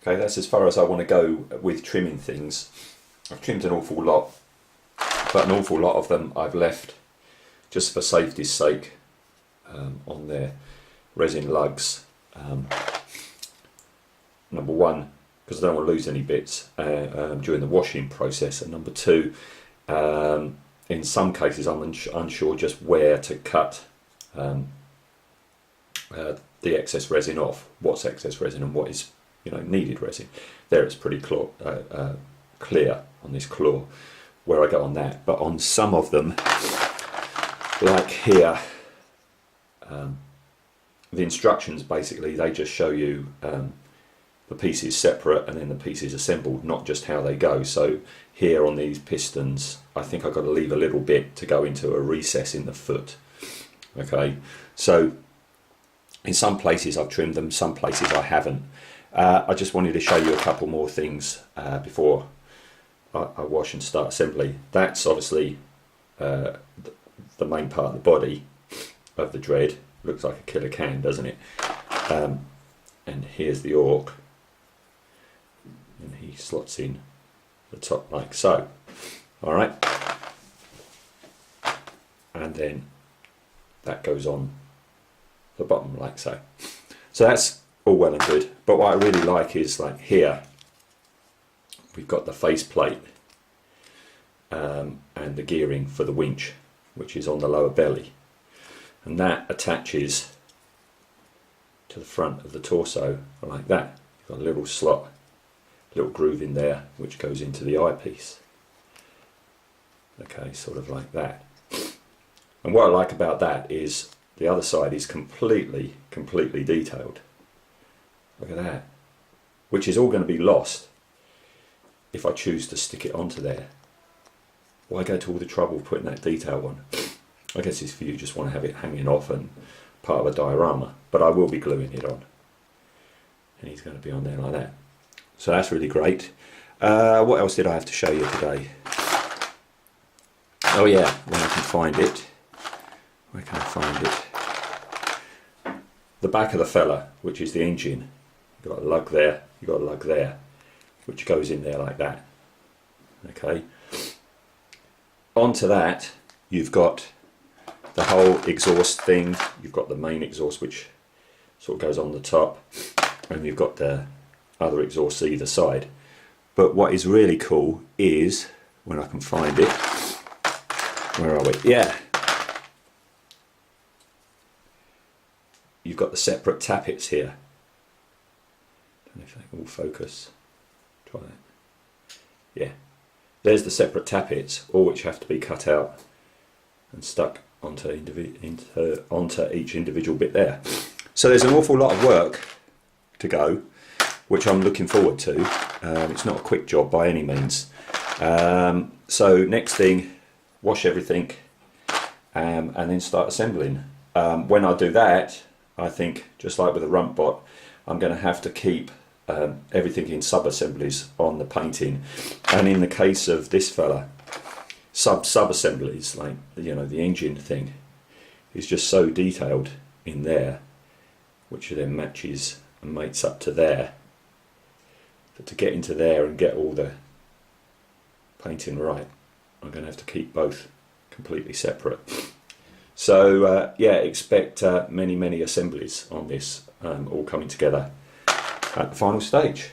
Okay, that's as far as I want to go with trimming things. I've trimmed an awful lot, but an awful lot of them I've left just for safety's sake on their resin lugs. Number one, because I don't want to lose any bits during the washing process, and number two, in some cases I'm unsure just where to cut the excess resin off. What's excess resin and what is needed resin. There it's pretty clear on this claw where I go on that, but on some of them, like here, the instructions basically, they just show you the pieces separate and then the pieces assembled, not just how they go. So here on these pistons, I think I've got to leave a little bit to go into a recess in the foot. Okay, so in some places I've trimmed them, some places I haven't. I just wanted to show you a couple more things before I wash and start assembly. That's obviously the main part of the body of the dread. Looks like a killer can, doesn't it? And here's the orc, and he slots in the top like so. All right, and then that goes on the bottom like so. So that's all well and good, but what I really like is, like here we've got the face plate and the gearing for the winch, which is on the lower belly, and that attaches to the front of the torso like that. You've got a little slot, little groove in there, which goes into the eyepiece. Okay, sort of like that. And what I like about that is the other side is completely detailed. Look at that, which is all going to be lost if I choose to stick it onto there. Why go to all the trouble of putting that detail on? I guess it's for you just want to have it hanging off and part of a diorama, but I will be gluing it on, and he's going to be on there like that. So that's really great. What else did I have to show you today? Oh yeah, when I can find it. Where can I find it? The back of the fella, which is the engine. You've got a lug there, you've got a lug there, which goes in there like that. Okay. Onto that, you've got the whole exhaust thing. You've got the main exhaust, which sort of goes on the top, and you've got the other exhausts either side. But what is really cool is, when I can find it, where are we? Yeah. You've got the separate tappets here. Don't know if they will focus. Try that. Yeah. There's the separate tappets, all which have to be cut out and stuck onto each individual bit there. So there's an awful lot of work to go, which I'm looking forward to. It's not a quick job by any means. So next thing, wash everything and then start assembling. When I do that, I think, just like with the rump bot, I'm going to have to keep everything in sub-assemblies on the painting, and in the case of this fella, sub-assemblies, like the engine thing is just so detailed in there, which then matches and mates up to there, that to get into there and get all the painting right, I'm going to have to keep both completely separate. So yeah, expect many assemblies on this, all coming together at the final stage.